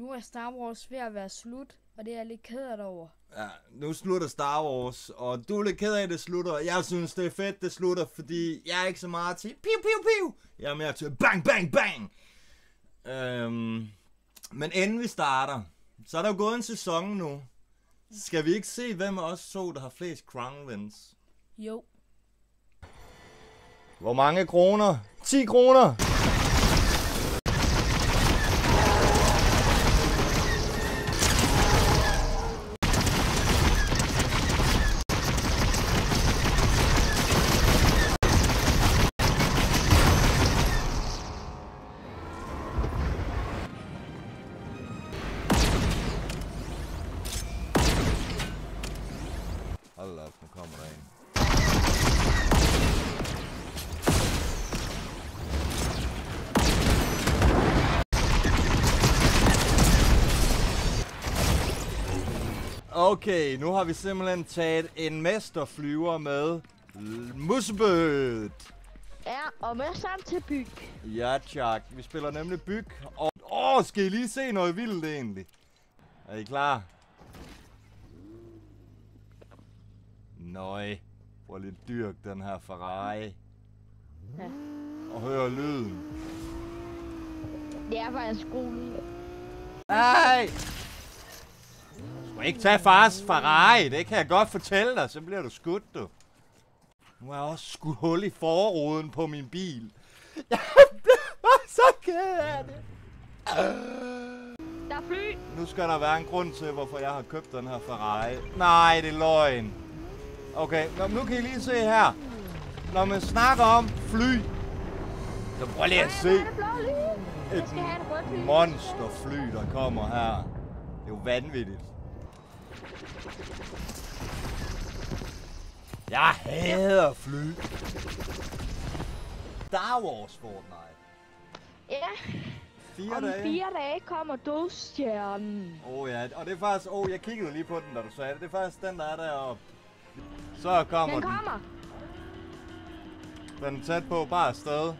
Nu er Star Wars ved at være slut, og det er jeg lidt ked af det over. Ja, nu slutter Star Wars, og du er lidt ked af, at det slutter. Jeg synes, det er fedt, det slutter, fordi jeg er ikke så meget til piu, piu, piu. Jeg er mere til bang, bang, bang. Men inden vi starter, så er der jo gået en sæson nu. Skal vi ikke se, hvem af os to, der har flest crown wins? Jo. Hvor mange kroner? 10 kroner! Hold op, nu kommer der en. Okay, nu har vi simpelthen taget en mesterflyver med Musebøt. Ja, og med sammen til byg. Ja, tak. Vi spiller nemlig byg. Og skal I lige se noget vildt egentlig? Er I klar? Nøj. Prøv lige at dyrke den her Ferrari. Ja. Og hør lyden. Det er faktisk god lyd. Nej! Du skal ikke tage fars Ferrari, det kan jeg godt fortælle dig, så bliver du skudt, du. Nu er jeg også skudt hul i forruden på min bil. Jeg bliver så ked af det. Der er fly. Nu skal der være en grund til, hvorfor jeg har købt den her Ferrari. Nej, det er løgn. Okay, nu kan I lige se her. Når man snakker om fly, så prøv lige at se et monsterfly, der kommer her. Det er jo vanvittigt. Jeg hader fly. Star Wars Fortnite. Ja. 4 Om dage. 4 dage kommer dødsstjernen. Ja, og det er faktisk... jeg kiggede lige på den, da du sagde det. Det er faktisk den, der er deroppe. Så kommer den. Den kommer. Den er tæt på, bare afsted.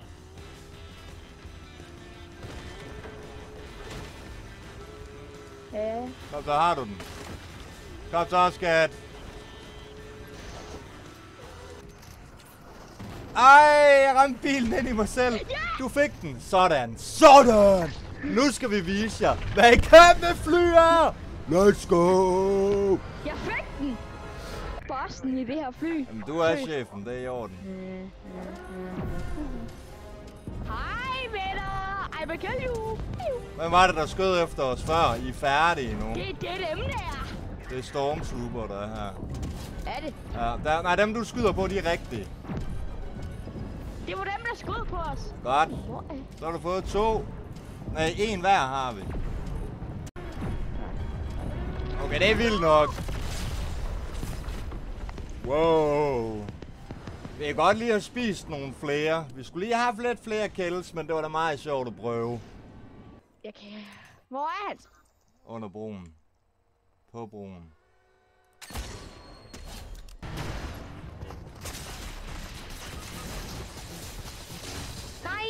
Ja. Kom, så har du den. Kom så, skat. Ej, jeg ramte bilen ind i mig selv. Du fik den. Sådan. Sådan. Nu skal vi vise jer, hvad I kan med flyer. Let's go. Jeg fik den. Bossen i det her fly. Jamen, du er chefen. Det er i orden. Hej venner. I will kill you. Hvem var det, der skød efter os før? I er færdige nu. Det er dem der. Det er Stormtrooper, der er her. Er det? Ja, nej, dem du skyder på, de er rigtige. Det var dem, der skød på os. Godt. Hvor er... Så har du fået 2. Nej, 1 hver har vi. Okay, det er vildt nok. Wow. Vi kan godt lige have spist nogle flere. Vi skulle lige have haft lidt flere kills, men det var da meget sjovt at prøve. Jeg kan... Hvor er han? Under broen. På broen. Nej.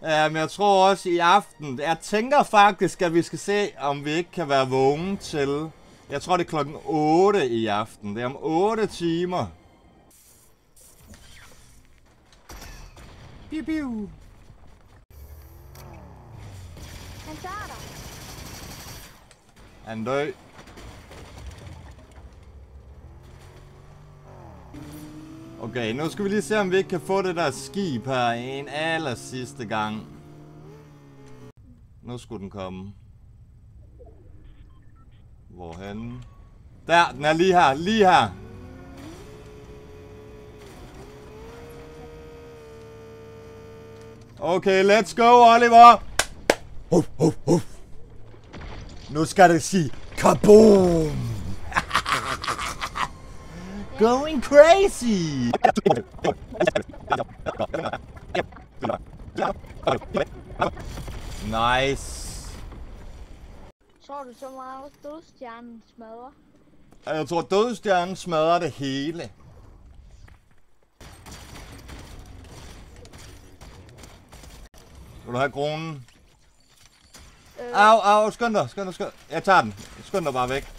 Ja, men jeg tror også i aften. Jeg tænker faktisk, at vi skal se, om vi ikke kan være vågne til... Jeg tror, det er klokken 8 i aften. Det er om 8 timer. Piu, piu. Han tager dig. Han død. Okay, nu skal vi lige se, om vi ikke kan få det der skib her en aller sidste gang. Nu skulle den komme. Hvorhenne? Der, den er lige her, lige her. Okay, let's go, Oliver. Huf, huf, huf. Nu skal det sige kaboom. Going crazy. Nice. Så du så meget dødsstjernen smadrer? Jeg tror, dødsstjernen smadrer det hele. Vil du have kronen? Au, skynd dig. Jeg tager den. Skynd dig bare væk.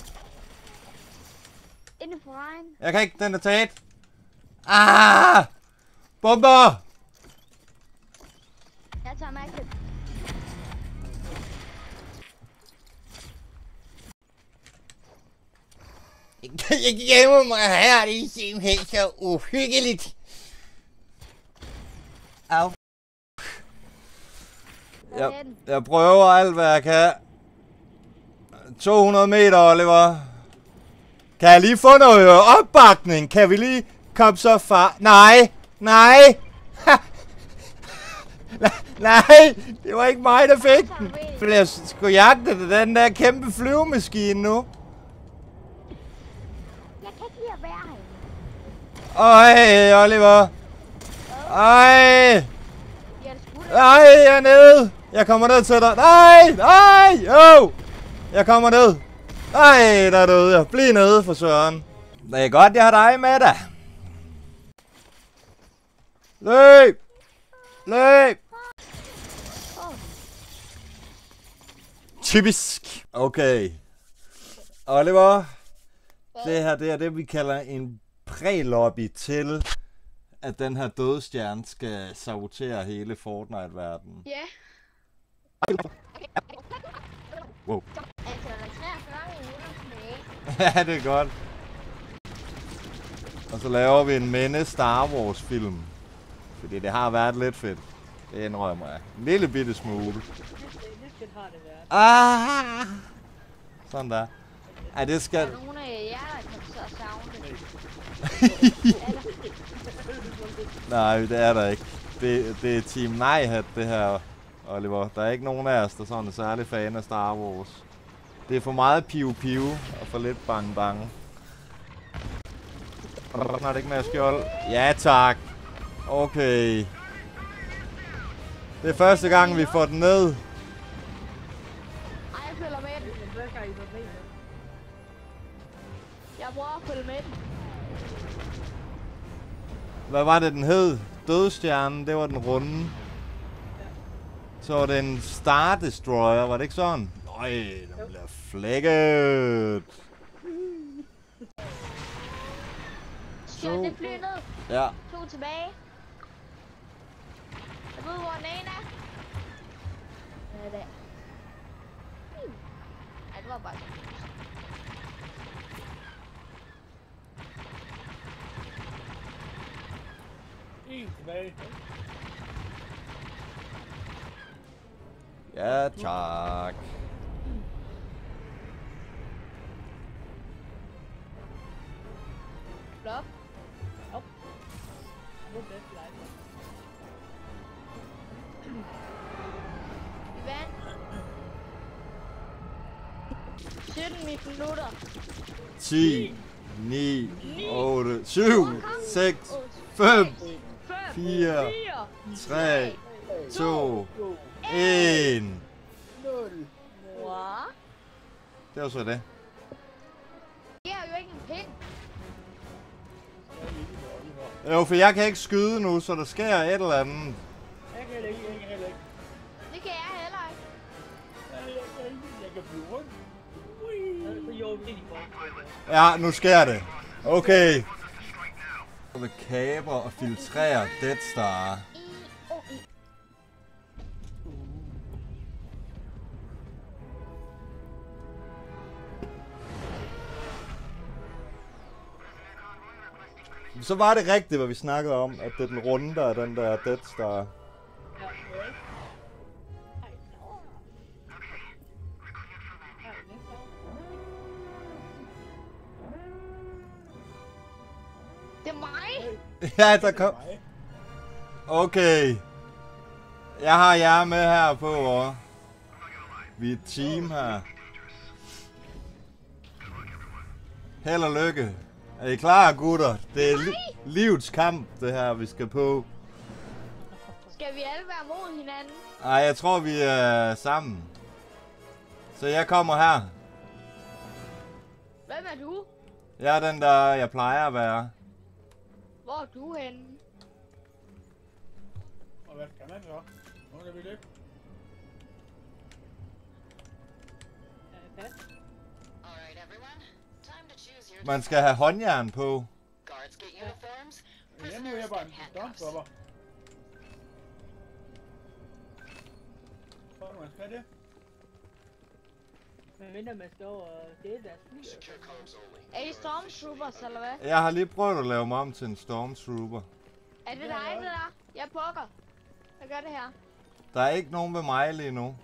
Inde for regn. Jeg kan ikke, den er taget. Ah! Bomber! Jeg tager mærke. Jeg gemmer mig her, det er simpelthen så uhyggeligt. Au. Jeg prøver alt, hvad jeg kan. 200 meter, Oliver. Kan jeg lige få noget opbakning? Kan vi lige komme så far? Nej! Nej! Det var ikke mig, der fik den. Jeg skulle jagte den der kæmpe flyvemaskine nu. Jeg kan ikke lide at være herinde. Øj, Oliver. Ej! Nej, jeg er nede. Jeg kommer ned til dig. Nej! Jeg kommer ned. Nej, der døde jeg. Bliv nede for søren. Det er godt, jeg har dig med dig. Løb! Typisk. Okay. Oliver. Det her, det er det, vi kalder en prelobby til, at den her dødstjerne skal sabotere hele Fortnite-verdenen. Ja. Wow. Altså, der er 43 minutter tilbage. Ja, det er godt. Og så laver vi en minde Star Wars film. Fordi det har været lidt fedt. Det indrømmer jeg. En lille bitte smule. Ah! Sådan der. Ej, det skal... Der er nogle af jer, der kan så savne det. Nej, det er der ikke. Det er Team Nej-hat, det her, Oliver. Der er ikke nogen af os, der sådan er særlig fan af Star Wars. Det er for meget piu-piu og for lidt bang-bang. Har det ikke med skjold? Ja, tak. Okay. Det er første gang, vi får den ned. Ej, jeg følger med den. Jeg prøver at følge med den. Hvad var det, den hed? Dødstjernen, det var den runde. Så var det en Star Destroyer, var det ikke sådan? Nøj, den bliver flækket. Skjøn det fly ned. Ja. 2 tilbage. Jeg ved, hvor den ene er. Den er der. Ej, det var bare sådan. Tilbage. Ja, tak. Flop. Vi vandt. 17 minutter. 10, 9, 8, 7, 6, 5, 4, 3, 2, 1. 0. What? Det var så det. Det er jo ikke en pind. Jo, for jeg kan ikke skyde nu, så der sker et eller andet. Jeg kan heller ikke. Det kan jeg heller ikke. Jeg kan blive rundt. Så jo, det er Ja, nu sker det. Okay. Jeg vil kabre og filtrere Death Star. Så var det rigtigt, hvad vi snakkede om, at det er den runde, der er den der Death Star. Det er mig. Ja, der kom. Okay. Jeg har jer med her på, og vi er et team her. Held og lykke. Er I klar, gutter? Det er livets kamp, det her, vi skal på. Skal vi alle være mod hinanden? Ej, jeg tror, vi er sammen. Så jeg kommer her. Hvem er du? Jeg er den, der jeg plejer at være. Hvor er du henne? Og hvad skal man så? Nu er vi det. Man skal have håndjern på. Ja, nu er jeg bare en stormtrooper. Hvor man skal det? Men mindre man skal over det deres fly. Er I stormtroopers, eller hvad? Jeg har lige prøvet at lave mig om til en stormtrooper. Er det dig, det der? Jeg pokker. Jeg gør det her. Der er ikke nogen ved mig lige nu.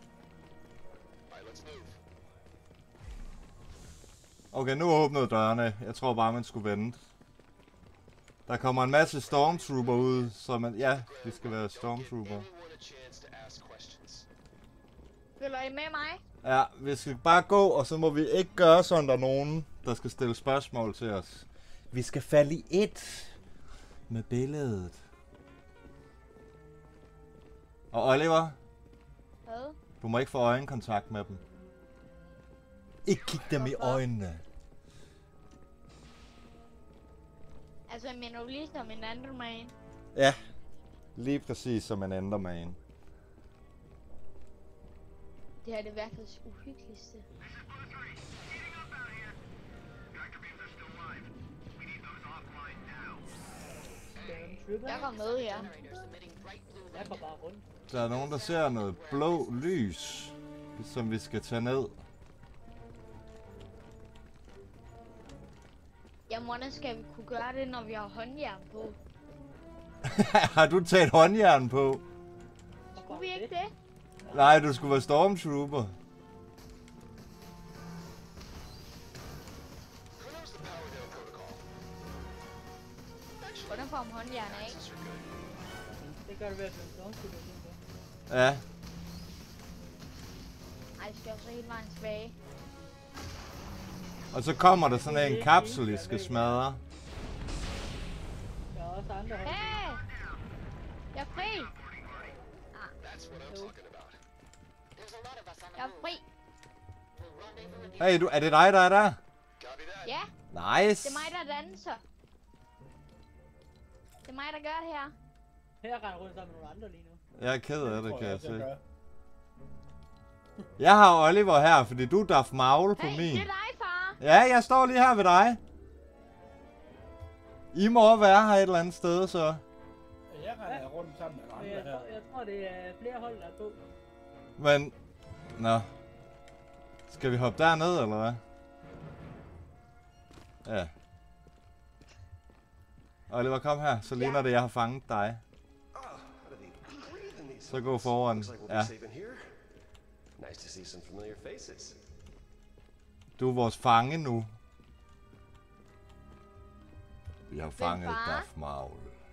Okay, nu åbnede dørene. Jeg tror bare, man skulle vente. Der kommer en masse stormtrooper ud, så man... Ja, vi skal være stormtrooper. Følger I med mig? Ja, vi skal bare gå, og så må vi ikke gøre sådan, der er nogen, der skal stille spørgsmål til os. Vi skal falde i ét med billedet. Og Oliver, Hvad? du må ikke få øjenkontakt med dem. Ikke kig dem i øjnene. Altså, jeg mener jo lige som en Enderman. Ja, lige præcis som en Enderman. Det her er det værkets uhyggeligste. Jeg går med, ja. Jeg går bare rundt. Der er nogen, der ser noget blå lys, som vi skal tage ned. Jeg måtte, skal vi kunne gøre det, når vi har håndjern på. Har du taget håndjern på? Skulle vi ikke det? Nej, du skulle være stormtrooper. Hvordan får man håndjern af? Det gør det ved at blive stormtrooper. Ja. Ej, det skal også helt vejen tilbage. Og så kommer der sådan en kapsel, I skal smadre. Der er også andre hold. Hey! Jeg er fri! Jeg er fri! Hey, er det dig, der er der? Ja, Nice. det er mig, der danser. Det er mig, der gør det her. Her render rundt sammen med nogle andre lige nu. Jeg er ked af det, tror kan jeg også, se. gør. Jeg har Oliver her, fordi du er Darth Maul på Hey, min. det er dig, far! Ja, jeg står lige her ved dig. I må være her et eller andet sted, så. Jeg render rundt sammen med andre her. Jeg tror, det er flere hold, der er på. Men, nå. Skal vi hoppe derned, eller hvad? Ja. Oliver, kom her, så ligner det, jeg har fanget dig. Så gå foran. Ja. Du er vores fange nu. Vi har fanget Darth Maul.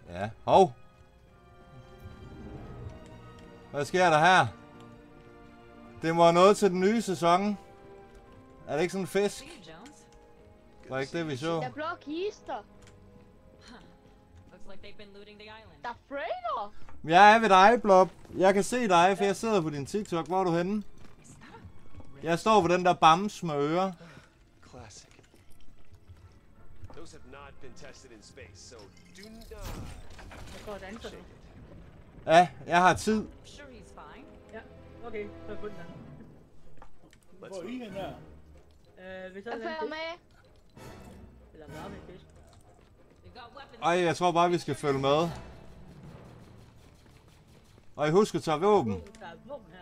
Ja. Hov! Hvad sker der her? Det må noget til den nye sæson. Er det ikke sådan en fisk? Var ikke det, vi så? Der er blå kister. Der er Freder. Jeg er ved dig, Blob. Jeg kan se dig, for jeg sidder på din TikTok. Hvor er du henne? Jeg står på den der bams med ører. Classic. Those have not been tested in space, so do not. Jeg går og danser nu. Ja, jeg har tid. Ja, okay, så har jeg fundet den. Hvor er I henne her? Hvis Jeg følger med. Eller hvad med fisk? Ej, jeg tror bare, vi skal følge med. Og husk at tage våben. Der er våben her.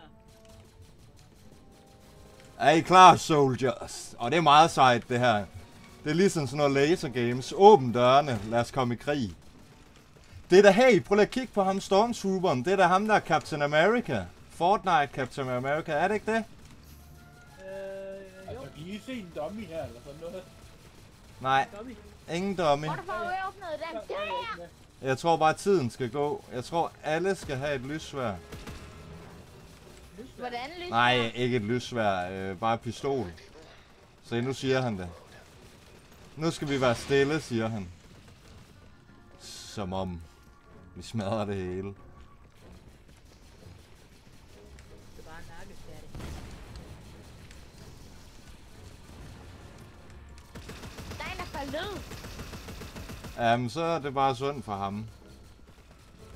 Er I klar, soldiers? Og det er meget sejt, det her. Det er ligesom sådan noget laser games. Åbn dørene. Lad os komme i krig. Det er da, hey, prøv lige at kigge på ham, Stormtrooperen. Det er da ham, der er Captain America. Fortnite Captain America, er det ikke det? Jo. Altså, kan I se en dummy her, eller sådan noget? Nej, Dummy. ingen dummy. Hvor får vi åbnet den? Der! Jeg tror bare, tiden skal gå. Jeg tror, alle skal have et lyssværd. Hvordan lyser? Nej, ikke et lyssværd. Bare et pistol. Så nu siger han det. Nu skal vi være stille, siger han. Som om vi smadrer det hele. Det er bare en nakkeskærte. Der er en, der faldt ned. Jamen, så er det bare synd for ham.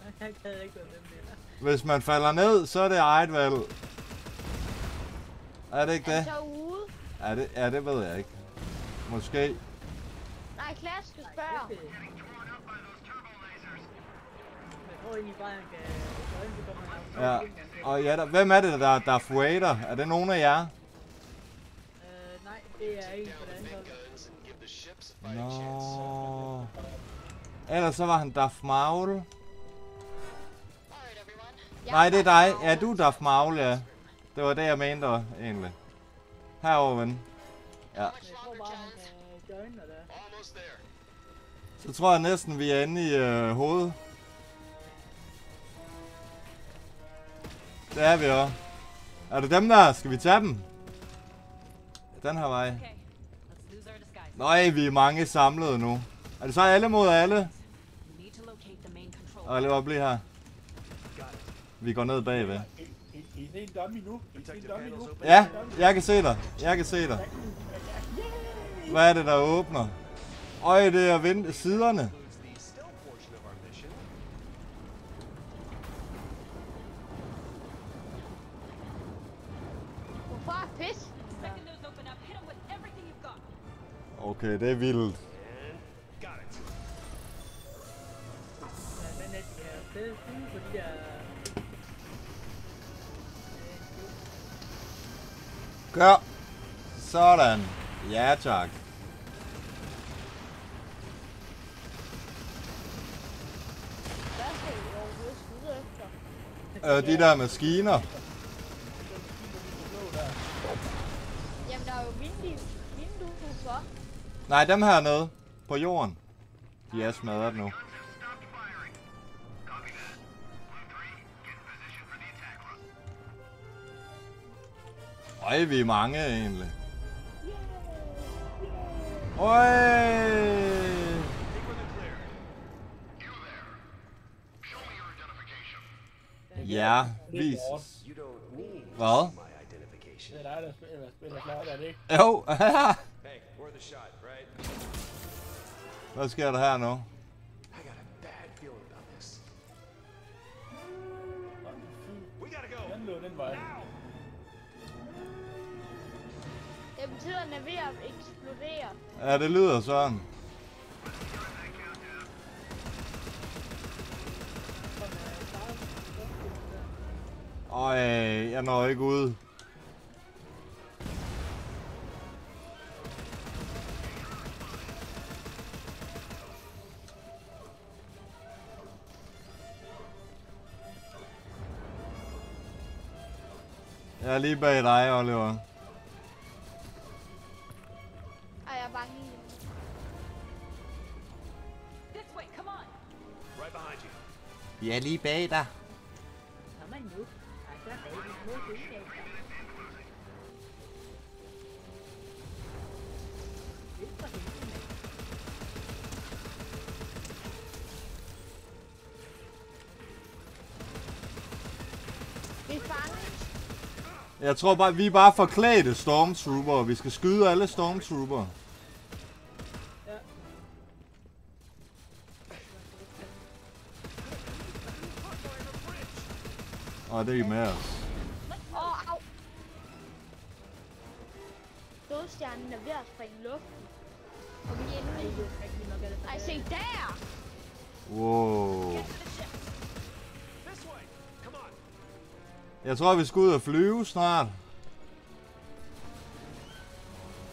Jeg kan ikke være med mere. Hvis man falder ned, så er det eget valg. Er det ikke Er det? så ude? Ja, det ved jeg ikke. Måske. Nej, Klaske spørger. Jeg tror egentlig bare, han kan gøre det, så kommer han Ja. Og ja, hvem er det, der er Darth Vader? Er det nogen af jer? nej, det er en på den anden hold. Guns and give the ships a fighting chance. Nå. Ellers så var han Darth Maul. Nej, det er dig. Ja, du er Darth Maul, ja. Det var det, jeg mente egentlig. Herovre, ven. Ja. Jeg tror bare, han kan join, eller? Almost there. Så tror jeg næsten, vi er inde i hovedet. Det er vi også. Er det dem der? Skal vi tage dem? Den her vej. Nøj, vi er mange samlet nu. Er det så alle mod alle? Og lad blive her. Vi går ned bagved. I er en dummy nu. Ja, jeg kan se dig. Jeg kan se dig. Hvad er det, der åbner? Øj, det er vente siderne. Includes the stealth portion of our mission. Hvorfor er pis? Okay, det er vildt. And got it. Men at de er stedet ude på de der... Gør. Sådan. Ja, tak. Hvad skal vi overhovedet skyde efter? De der maskiner. Jamen, der er jo vindue for. Nej, dem her nede. På jorden. De er smadret nu. Øj, vi er mange egentlig. Øj! Ja, vis. You don't need Hvad? my identification. Det er dig, der spiller flot, er det ikke? Jo. Hey, worth a shot, right? Hvad sker der her nu? I got a bad feeling about this. We gotta go. Den lå den vej. Now. Det betyder, at den er ved at eksplodere. Ja, det lyder sådan. Øj, jeg når ikke ud. Jeg er lige bag dig, Oliver. Ej, jeg er bange i det. Right behind you. Jeg er lige bag dig. Kom man nu. Altså, er det små deltagere. Det er for helvede, mand. Vi er fanget. Jeg tror bare, vi er bare forklædte stormtrooper. Vi skal skyde alle stormtrooper. Ja. Og det er med os. Au. Dødstjernen er ved at springe i luften. Og vi er inde i det. Ej, se der! Wow. This way. Come on. Jeg tror, vi skal ud og flyve snart.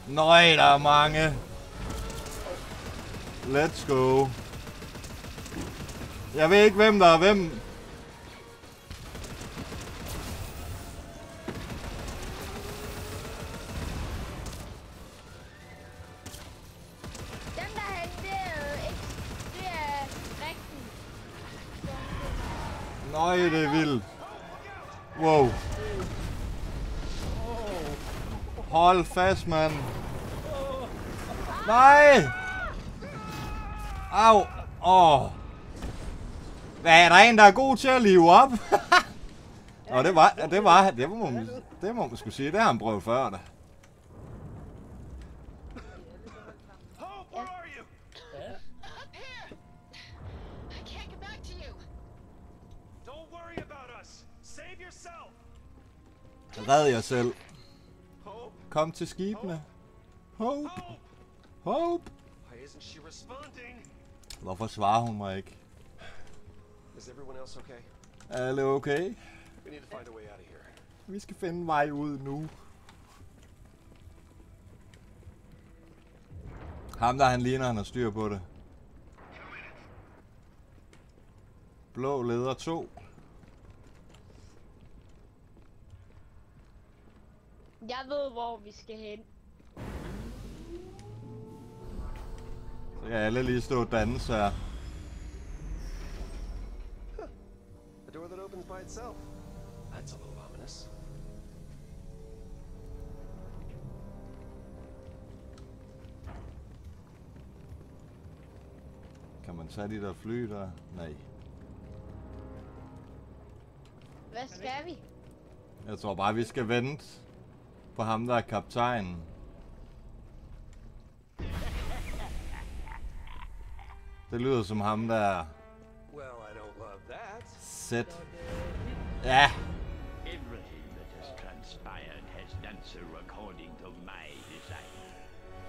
Nøj, der er mange. Let's go. Jeg ved ikke, hvem der er hvem. Den derhen, det er ikke... Det er rigtigt. Nøj, det er vildt. Wow. Hold fast, mand. Nej! Au! Åh! Hvad er der en, der er god til at live op? Nå, det må man skulle sige. Det har han prøvet før, da. Hope, where are you? Up here! I can't get back to you. Don't worry about us. Save yourself. Red jer selv. Hope. Kom til skibene. Hope. Hope. Hope. I isn't she responding? Hvorfor svarer hun mig ikke? Is everyone else okay? Alle okay? We need to find a way out of here. Vi skal finde vej ud nu. Ham der, han ligner, han har styr på det. Blå leder 2. Jeg ved, hvor vi skal hen. Så kan alle lige stå og danse her. A door that opens by itself. That's a little ominous. Kan man tage de der fly der? Nej. Hvad skal vi? Jeg tror bare, vi skal vente på ham, der er kaptajnen. Det lyder som ham, der er Well, I don't love that. sæt. Ja, Everything that has transpired has done so according to my design.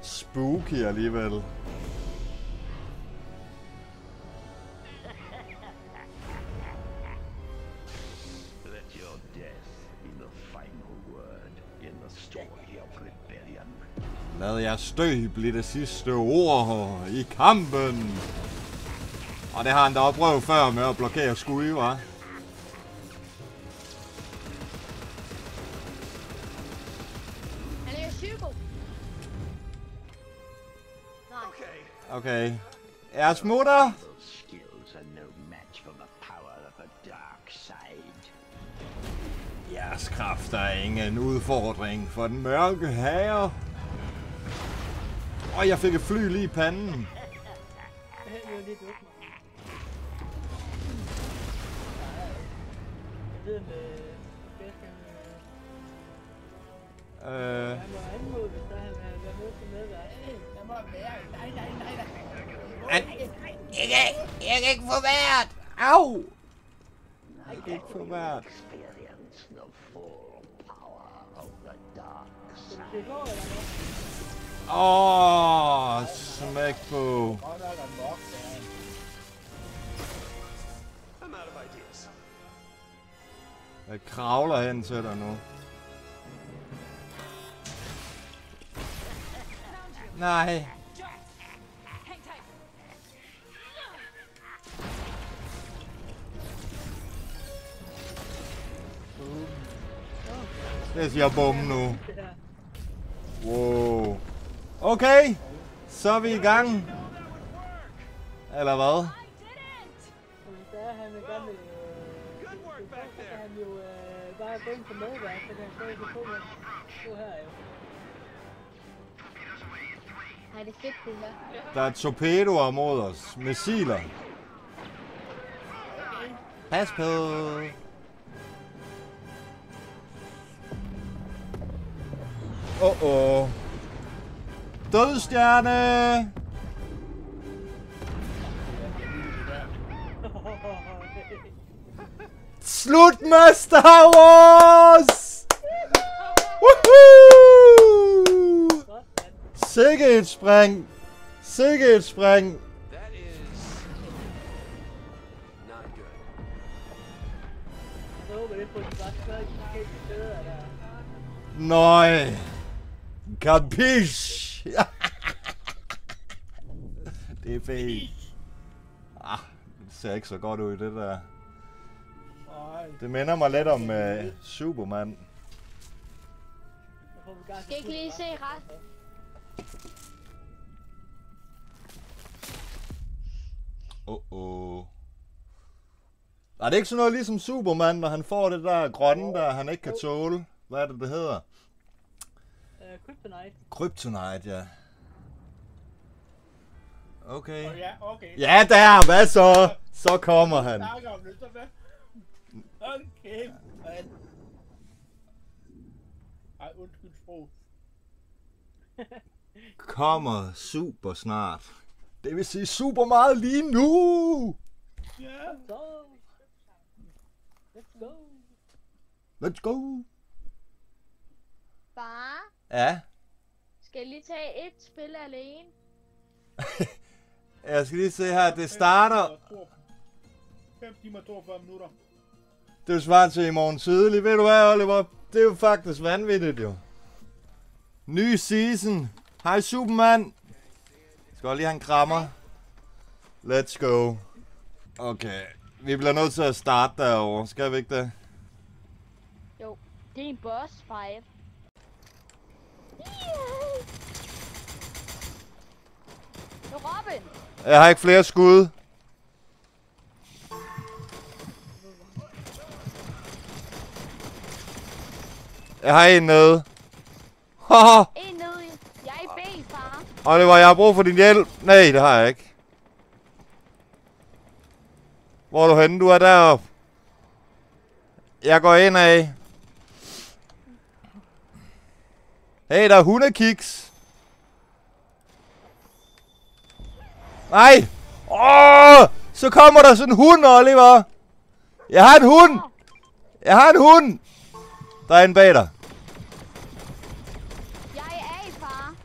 spooky alligevel. Let your death be the final word in the story of rebellion. Lad jer støj blive det sidste ord i kampen. Og det har han da prøvet før med at blokere skud, hva'? Han er jo psyko. Nej. Okay. Okay. Jeg smutter. Those skills are no match for the power of the dark side. Jeres kræfter er ingen udfordring for den mørke herre. Og jeg fik et fly lige i panden. Det er lidt åbent. Jeg ved med... Han må anmode, hvis der har været med til medvært. Der må være... Jeg kan ikke få hvert. Au! Jeg kan ikke få hvert. Experience the full power of the dark side. Det går, eller hvad? Smæk på. Og der er der nok, der. I'm out of ideas. Jeg kravler hen til dig nu. Nej. Det siger bum nu. Wow. Okay. Så er vi i gang. Eller hvad? Hvis der er, han vil gerne vil... Så kan han jo bare gå ind på medvært, så kan han stadig få på med. Gå her jo. Nej, det er fedt det her. Der er torpedoer mod os. Missiler. Pas på. Dødstjerne. Slut med Star Wars! Woohoo! Sikke et spring! Sikke et spring! That is not good. Så håber det på, at de bare spørger de forskellige steder der. Nøj! Capiche! Det er fedt. Det ser ikke så godt ud, det der. Det minder mig lidt om Superman. Skal ikke lige se ret? Er det ikke sådan noget ligesom Superman, når han får det der grønne, der han ikke kan tåle? Hvad er det, det hedder? Kryptonite. Kryptonite, ja. Okay. Ja, okay. Ja, der! Hvad så? Så kommer han. Snakker om det, så hvad? Okay, mand. Ej, undskyld sprog. Kommer super snart. Det vil sige super meget lige nu! Ja. Så. Let's go. Let's go! Far, Ja? skal jeg lige tage et spil alene? Jeg skal lige se her, det starter... 5 timer og 42 minutter. Det er jo svaret til i morgen tidlig. Ved du hvad, Oliver? Det er jo faktisk vanvittigt, jo. Ny season. Hej, Superman. Skal jeg lige have en krammer? Let's go. Okay. Vi bliver nødt til at starte derovre. Skal vi ikke det? Jo, det er en boss fight. Det er Robin. Jeg har ikke flere skud. Jeg har en nede. Haha. En nede. Jeg er i B, far. Oliver, jeg har brug for din hjælp. Nej, det har jeg ikke. Hvor er du henne? Du er deroppe. Jeg går ind af. Hey, der er hundekiks. Nej. Så kommer der sådan en hund, Oliver. Jeg har en hund. Jeg har en hund. Der er en bag dig. Jeg er A, far.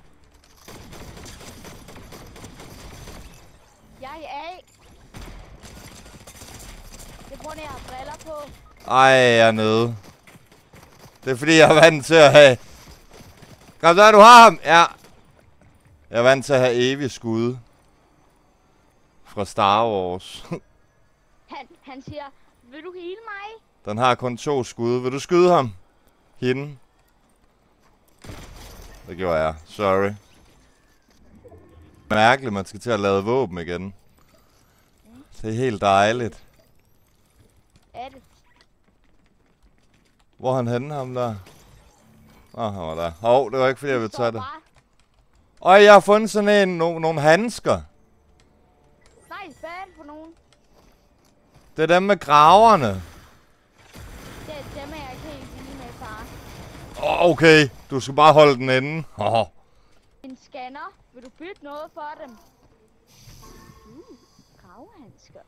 Jeg er A. Det bruger jeg har briller på. Ej, jeg er nede. Det er fordi, jeg er vant til at have... Kom så, du har ham! Ja. Jeg er vant til at have evig skud. Fra Star Wars. Han siger, vil du heale mig? Den har kun 2 skud. Vil du skyde ham? Hende? Det gjorde jeg. Sorry. Mærkeligt, man skal til at lade våben igen. Det er helt dejligt. Er det? Hvor er han henne, ham der? Han var der. Hov, det var ikke fordi, jeg ville tage det. Og jeg har fundet sådan nogle handsker. Nej, hvad er det for nogen? Det er dem med graverne. Det er dem, jeg ikke helt vilde med, far. Okay, du skal bare holde den inde. En scanner. Vil du bytte noget for dem? Gravhandsker.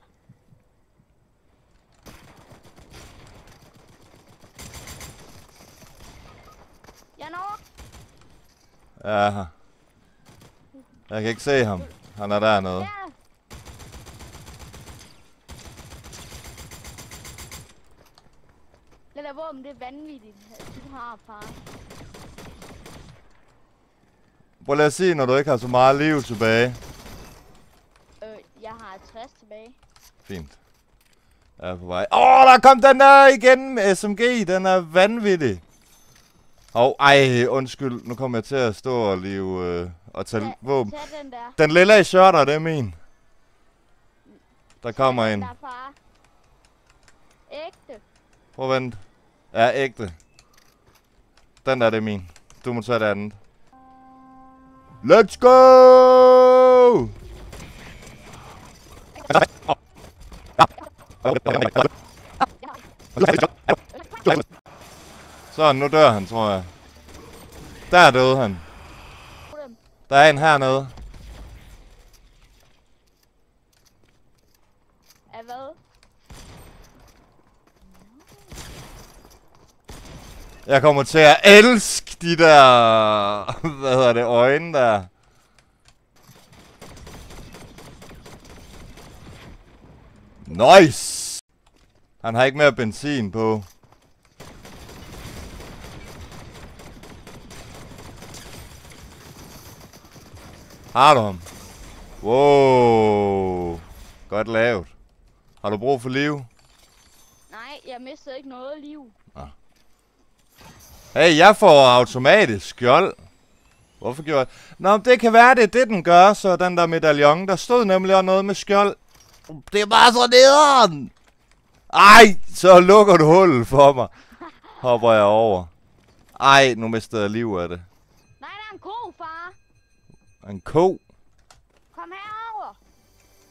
Jeg når. Ja. Jeg kan ikke se ham. Han er dernede. Ja. Det der våben, det er vanvittigt, at du har, far. Prøv lige at sige, når du ikke har så meget liv tilbage. Jeg har 60 tilbage. Fint. Jeg er på vej. Der kom den der igen med SMG. Den er vanvittig. Ej, undskyld. Nu kommer jeg til at stå og live og tage våben. Tag den der. Den lille i shorter, det er min. Der kommer en. Der, far. Ægte. Prøv at vente. Ja, ægte. Den der, det er min. Du må tage det andet. Let's go! Så nu dør han, tror jeg. Der døde han. Der er en hernede. Af hvad? Jeg kommer til at elske de der... Hvad hedder det? Øjne der. Nice! Han har ikke mere benzin på. Har du ham? Wow. Godt lavet. Har du brug for liv? Nej, jeg mistede ikke noget liv. Hey, jeg får automatisk skjold. Hvorfor gjorde jeg? Nå, det kan være, det er det, den gør, så den der medaljon. Der stod nemlig også noget med skjold. Det er bare så nederen! Ej, så lukker du hullet for mig. Hopper jeg over. Ej, nu mister jeg liv af det. Nej, der er en ko, far. En ko? Kom herover.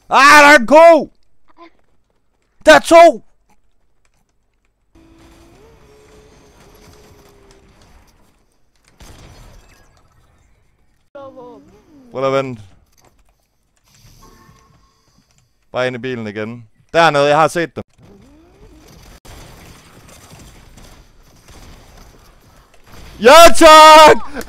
Der er en ko! Der er 2! Prøv at vente. Bare ind i bilen igen. Dernede, jeg har set dem. Ja tak!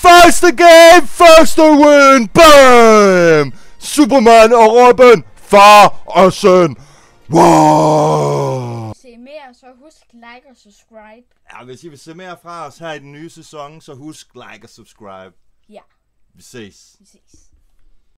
Første game, første win. Bam! Superman og Robin, far og søn. Wow! Se mere, så husk like og subscribe. Ja, hvis I vil se mere fra os her i den nye sæson, så husk like og subscribe. Ja, Vi ses. vi ses.